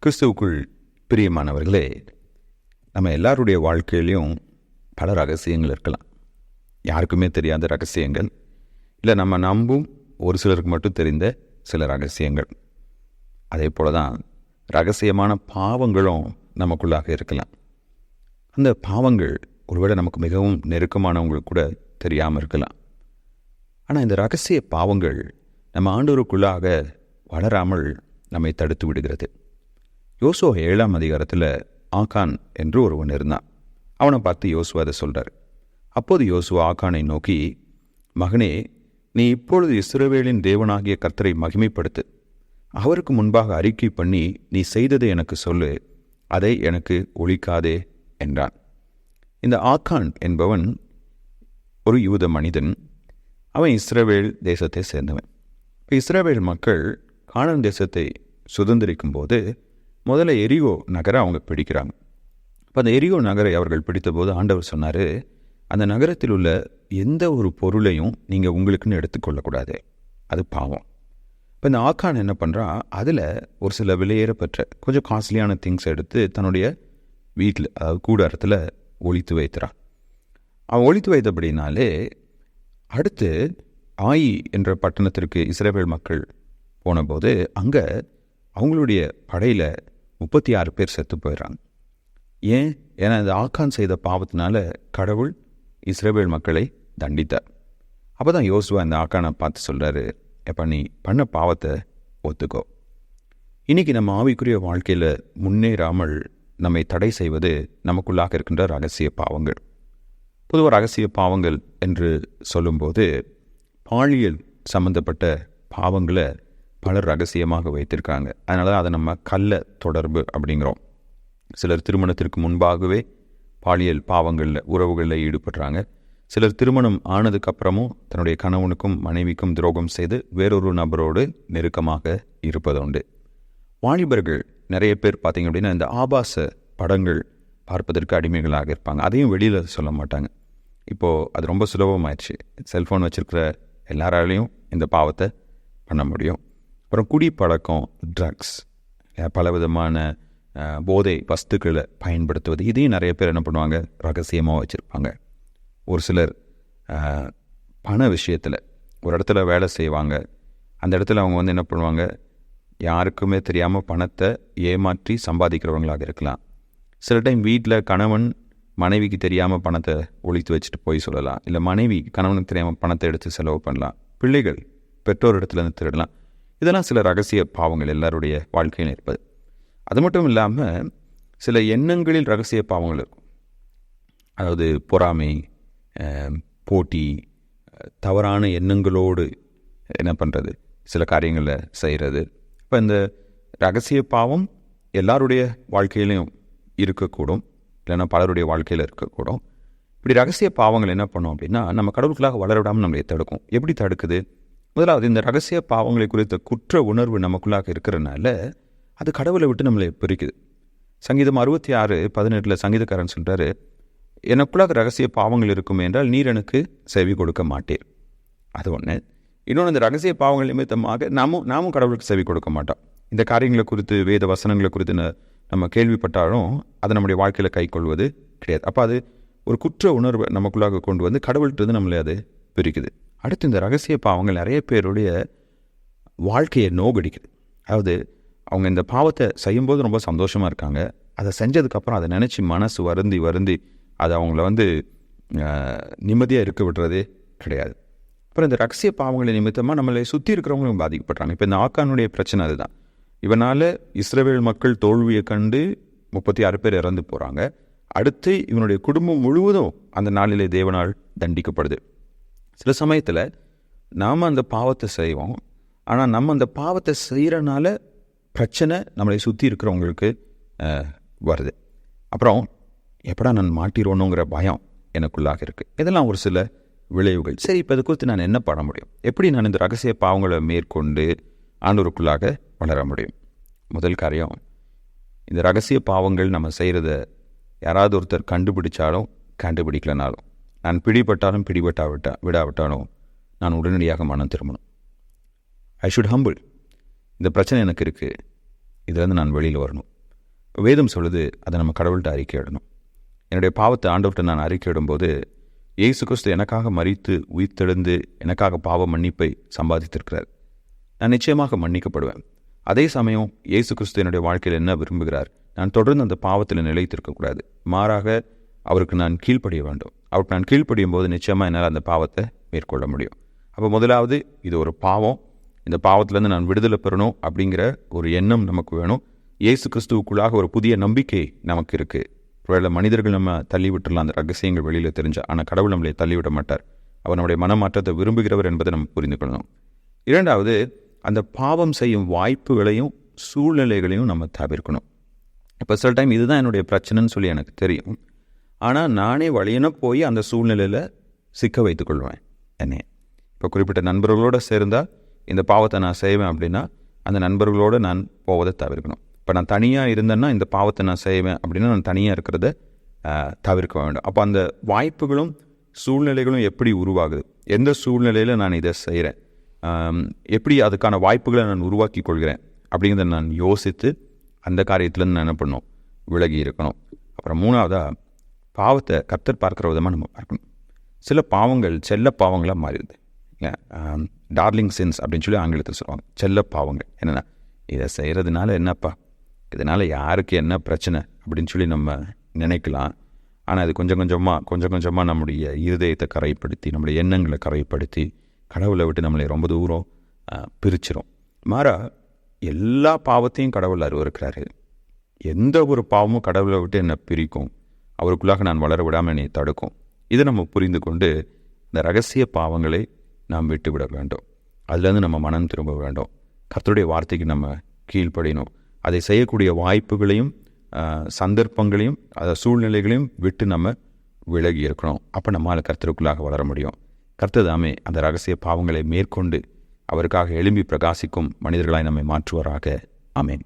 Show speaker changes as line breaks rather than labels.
கிறிஸ்துவுக்குள் பிரியமானவர்களே, நம்ம எல்லாருடைய வாழ்க்கையிலையும் பல ரகசியங்கள் இருக்கலாம். யாருக்குமே தெரியாத ரகசியங்கள், இல்லை நம்ம நம்பும் ஒரு சிலருக்கு மட்டும் தெரிந்த சில ரகசியங்கள். அதே போல தான் ரகசியமான பாவங்களும் நமக்குள்ளாக இருக்கலாம். அந்த பாவங்கள் ஒருவேளை நமக்கு மிகவும் நெருக்கமானவங்களுக்கு கூட தெரியாமல் இருக்கலாம். ஆனால் இந்த ரகசிய பாவங்கள் நம்ம ஆண்டவருக்குள்ளாக வளராமல் நம்மை தடுத்து விடுகிறது. யோசுவா 7ஆம் அதிகாரத்தில் ஆகான் என்று ஒருவன் இருந்தான். அவனை பார்த்து யோசுவா அதை சொல்கிறார். அப்போது யோசுவா ஆகானை நோக்கி, மகனே, நீ இப்பொழுது இஸ்ரவேலின் தேவனாகிய கர்த்தரை மகிமைப்படுத்து. அவருக்கு முன்பாக அறிக்கை பண்ணி நீ செய்ததை எனக்கு சொல்லு, அதை எனக்கு ஒழிக்காதே என்றான். இந்த ஆகான் என்பவன் ஒரு யூத மனிதன். அவன் இஸ்ரவேல் தேசத்தை சேர்ந்தவன். இப்போ இஸ்ரவேல் மக்கள் கானான் தேசத்தை சுதந்திரிக்கும் போது முதல்ல எரிகோ நகரை அவங்க பிடிக்கிறாங்க. இப்போ அந்த எரிகோ நகரை அவர்கள் பிடித்தபோது ஆண்டவர் சொன்னார், அந்த நகரத்தில் உள்ள எந்த ஒரு பொருளையும் நீங்கள் உங்களுக்குன்னு எடுத்துக்கொள்ளக்கூடாது, அது பாவம். இப்போ இந்த ஆக்கான் என்ன பண்ணுறான், அதில் ஒரு சில விலையேறப்பெற்ற கொஞ்சம் காஸ்ட்லியான திங்ஸ் எடுத்து தன்னுடைய வீட்டில், அதாவது கூடாரத்தில் ஒளித்து வைக்கிறான். அவன் ஒளித்து வைத்தபடினாலே அடுத்து ஆயி என்ற பட்டணத்திற்கு இஸ்ரவேல் மக்கள் போனபோது அங்கே அவங்களுடைய படையில் 36 பேர் செத்து போயிடறாங்க. ஏன்னா இந்த ஆக்கான் செய்த பாவத்தினால கடவுள் இஸ்ரவேல் மக்களை தண்டித்தார். அப்போ தான் யோசுவா இந்த ஆக்கானை பார்த்து சொல்கிறாரு, எப்போ நீ பண்ண பாவத்தை ஒத்துக்கோ. இன்றைக்கி நம்ம ஆவிக்குரிய வாழ்க்கையில் முன்னேறாமல் நம்மை தடை செய்வது நமக்குள்ளாக இருக்கின்ற ரகசிய பாவங்கள். பொதுவாக ரகசிய பாவங்கள் என்று சொல்லும்போது பாலியல் சம்பந்தப்பட்ட பாவங்களை பலர் ரகசியமாக வைத்திருக்காங்க. அதனால தான் அதை நம்ம கள்ள தொடர்பு அப்படிங்கிறோம். சிலர் திருமணத்திற்கு முன்பாகவே பாலியல் பாவங்களில் உறவுகளில் ஈடுபடுறாங்க. சிலர் திருமணம் ஆனதுக்கப்புறமும் தன்னுடைய கணவனுக்கும் மனைவிக்கும் துரோகம் செய்து வேறொரு நபரோடு நெருக்கமாக இருப்பதுண்டு. வாலிபர்கள் நிறைய பேர் பார்த்திங்க அப்படின்னா இந்த ஆபாச படங்கள் பார்ப்பதற்கு அடிமைகளாக இருப்பாங்க. அதையும் வெளியில் சொல்ல மாட்டாங்க. இப்போது அது ரொம்ப சுலபமாயிடுச்சு. செல்ஃபோன் வச்சுருக்கிற எல்லாராலையும் இந்த பாவத்தை பண்ண முடியும். அப்புறம் குடிப்பழக்கம், ட்ரக்ஸ், பலவிதமான போதை வஸ்துக்களை பயன்படுத்துவது, இதையும் நிறைய பேர் என்ன பண்ணுவாங்க, ரகசியமாக வச்சுருப்பாங்க. ஒரு சிலர் பண விஷயத்தில் ஒரு இடத்துல வேலை செய்வாங்க. அந்த இடத்துல அவங்க என்ன பண்ணுவாங்க, யாருக்குமே தெரியாமல் பணத்தை ஏமாற்றி சம்பாதிக்கிறவங்களாக இருக்கலாம். சில டைம் வீட்டில் கணவன் மனைவிக்கு தெரியாமல் பணத்தை ஒழித்து வச்சுட்டு போய் சொல்லலாம். இல்லை மனைவி கணவனுக்கு தெரியாமல் பணத்தை எடுத்து செலவு பண்ணலாம். பிள்ளைகள் பெற்றோர் இடத்துலேருந்து திருடலாம். இதெல்லாம் சில ரகசிய பாவங்கள் எல்லாருடைய வாழ்க்கையில் இருப்பது. அது மட்டும் இல்லாமல் சில எண்ணங்களில் ரகசிய பாவங்கள் இருக்கும். அதாவது பொறாமை, போட்டி, தவறான எண்ணங்களோடு என்ன பண்ணுறது, சில காரியங்களை செய்கிறது. இப்போ இந்த ரகசிய பாவம் எல்லாருடைய வாழ்க்கையிலையும் இருக்கக்கூடும், இல்லைன்னா பலருடைய வாழ்க்கையில் இருக்கக்கூடும். இப்படி ரகசிய பாவங்கள் என்ன பண்ணோம் அப்படின்னா நம்ம கடவுளுக்குள்ளாக வளர விடாமல் நம்மளை தடுக்கும். எப்படி தடுக்குது? முதலாவது, இந்த ரகசிய பாவங்களை குறித்த குற்ற உணர்வு நமக்குள்ளாக இருக்கிறனால அது கடவுளை விட்டு நம்மளை பிரிக்குது. சங்கீதம் 66:18 சங்கீதக்காரன் சொல்கிறாரு, எனக்குள்ளாக ரகசிய பாவங்கள் இருக்கும் என்றால் நீர் எனக்கு செவி கொடுக்க மாட்டீர். அது ஒன்று. இன்னொன்று, இந்த ரகசிய பாவங்கள் நிமித்தமாக நாமும் கடவுளுக்கு செவி கொடுக்க மாட்டோம். இந்த காரியங்களை குறித்து, வேத வசனங்களை குறித்து நம்ம கேள்விப்பட்டாலும் அதை நம்முடைய வாழ்க்கையில் கை கொள்வது கிடையாது. அப்போ அது ஒரு குற்ற உணர்வை நமக்குள்ளாக கொண்டு வந்து கடவுள்கிட்ட நம்மளை அது பிரிக்குது. அடுத்து, இந்த ரகசிய பாவங்கள் நிறைய பேருடைய வாழ்க்கையை நோகடிக்குது. அதாவது அவங்க இந்த பாவத்தை செய்யும்போது ரொம்ப சந்தோஷமாக இருக்காங்க. அதை செஞ்சதுக்கப்புறம் அதை நினச்சி மனசு வருந்தி அதை அவங்கள நிம்மதியாக இருக்க விடுறதே கிடையாது. அப்புறம் இந்த ரகசிய பாவங்களை நிமித்தமாக நம்மளை சுற்றி இருக்கிறவங்களும் பாதிக்கப்படுறாங்க. இப்போ இந்த ஆக்கானுடைய பிரச்சனை அதுதான். இவனால் இஸ்ரவேல் மக்கள் தோல்வியை கண்டு 36 பேர் இறந்து போகிறாங்க. அடுத்து இவனுடைய குடும்பம் முழுவதும் அந்த நாளிலே தேவனால் தண்டிக்கப்படுது. சில சமயத்தில் நாம் அந்த பாவத்தை செய்வோம். ஆனால் நம்ம அந்த பாவத்தை செய்கிறனால பிரச்சனை நம்மளை சுற்றி இருக்கிறவங்களுக்கு வருது. அப்புறம் எப்படா நான் மாட்டிடுவோனுங்கிற பயம் எனக்குள்ளாக இருக்குது. இதெல்லாம் ஒரு சில விளைவுகள். சரி, இப்போ இது குறித்து நான் என்ன பண்ண முடியும்? எப்படி நான் இந்த ரகசிய பாவங்களை மேற்கொண்டு ஆண்டவருக்குள்ளாக வளர முடியும்? முதல் காரியம், இந்த ரகசிய பாவங்கள் நம்ம செய்கிறத யாராவது ஒருத்தர் கண்டுபிடிச்சாலும் கண்டுபிடிக்கலனாலும், நான் பிடிபட்டாலும் விடாவிட்டாலும் நான் உடனடியாக மனம் திரும்பணும். I should humble. இந்த பிரச்சனை எனக்கு இருக்குது, இதிலேருந்து நான் வெளியில் வரணும். வேதம் சொல்லுது, அதை நம்ம கடவுள்கிட்ட அறிக்கையிடணும். என்னுடைய பாவத்தை ஆண்டவர்கிட்ட நான் அறிக்கையிடும்போது, இயேசு கிறிஸ்து எனக்காக மரித்து உயிர்த்தெழுந்து எனக்காக பாவ மன்னிப்பை சம்பாதித்திருக்கிறார். நான் நிச்சயமாக மன்னிக்கப்படுவேன். அதே சமயம் இயேசு கிறிஸ்து என்னுடைய வாழ்க்கையில் என்ன விரும்புகிறார்? நான் தொடர்ந்து அந்த பாவத்தில் நிலைத்திருக்கக்கூடாது. மாறாக அவருக்கு நான் கீழ்ப்படிய வேண்டும். அவருக்கு நான் கீழ்ப்படியும் போது நிச்சயமாக என்னால் அந்த பாவத்தை மேற்கொள்ள முடியும். அப்போ முதலாவது, இது ஒரு பாவம், இந்த பாவத்திலேருந்து நான் விடுதலை பெறணும் அப்படிங்கிற ஒரு எண்ணம் நமக்கு வேணும். இயேசு கிறிஸ்துவுக்குள்ளாக ஒரு புதிய நம்பிக்கை நமக்கு இருக்குது. ஒருவேளை மனிதர்கள் நம்ம தள்ளி விட்டுடலாம் அந்த ரகசியங்கள் வெளியில் தெரிஞ்சால், ஆனால் கடவுள் நம்மளை தள்ளிவிட மாட்டார். அவர் நம்முடைய மனமாற்றத்தை விரும்புகிறவர் என்பதை நம்ம புரிந்து கொள்ளணும். இரண்டாவது, அந்த பாவம் செய்யும் வாய்ப்புகளையும் சூழ்நிலைகளையும் நம்ம தவிர்க்கணும். இப்போ சில டைம் இதுதான் என்னுடைய பிரச்சனைன்னு சொல்லி எனக்கு தெரியும், ஆனால் நானே வழியன போய் அந்த சூழ்நிலையில் சிக்க வைத்து கொள்வேன் என்னை. இப்போ குறிப்பிட்ட நண்பர்களோடு சேர்ந்தால் இந்த பாவத்தை நான் செய்வேன் அப்படின்னா அந்த நண்பர்களோடு நான் போவதை தவிர்க்கணும். இப்போ நான் தனியாக இருந்தேன்னா இந்த பாவத்தை நான் செய்வேன் அப்படின்னா நான் தனியாக இருக்கிறத தவிர்க்க வேண்டும். அப்போ அந்த வாய்ப்புகளும் சூழ்நிலைகளும் எப்படி உருவாகுது, எந்த சூழ்நிலையில் நான் இதை செய்கிறேன், எப்படி அதுக்கான வாய்ப்புகளை நான் உருவாக்கி கொள்கிறேன் அப்படிங்கிறத நான் யோசித்து அந்த காரியத்துலேருந்து நான் என்ன பண்ணணும், விலகி இருக்கணும். அப்புறம் மூணாவதாக, பாவத்தை கர்த்தர் பார்க்குற விதமாக நம்ம பார்க்கணும். சில பாவங்கள் செல்ல பாவங்களாக மாறிடுது. டார்லிங் சின்ஸ் அப்படின்னு சொல்லி ஆங்கிலத்தில் சொல்லுவாங்க. செல்ல பாவங்கள் என்னென்னா, இதை செய்கிறதுனால என்னப்பா, இதனால் யாருக்கு என்ன பிரச்சனை அப்படின்னு சொல்லி நம்ம நினைக்கலாம். ஆனால் அது கொஞ்சம் கொஞ்சமாக நம்முடைய இருதயத்தை கரைப்படுத்தி, நம்முடைய எண்ணங்களை கரைப்படுத்தி கடவுளை விட்டு நம்மளை ரொம்ப தூரம் பிரிச்சிடும். மாறா எல்லா பாவத்தையும் கடவுள் அருவருக்கிறாரு. எந்த ஒரு பாவமும் கடவுளை விட்டு என்னை பிரிக்கும், அவருக்குள்ளாக நான் வளர விடாமல் என்னை தடுக்கும். இதை நம்ம புரிந்து கொண்டு இந்த ரகசிய பாவங்களை நாம் விட்டு விட வேண்டும். அதுலேருந்து நம்ம மனம் திரும்ப வேண்டும். கர்த்தருடைய வார்த்தைக்கு நம்ம கீழ்ப்படியணும். அதை செய்யக்கூடிய வாய்ப்புகளையும் சந்தர்ப்பங்களையும் சூழ்நிலைகளையும் விட்டு நம்ம விலகி இருக்கணும். அப்போ நம்மால் கர்த்தருக்குள்ளாக வளர முடியும். கர்த்தர் தாமே அந்த ரகசிய பாவங்களை மேற்கொண்டு அவருக்காக எழும்பி பிரகாசிக்கும் மனிதர்களாய் நம்மை மாற்றுவாராக. ஆமென்.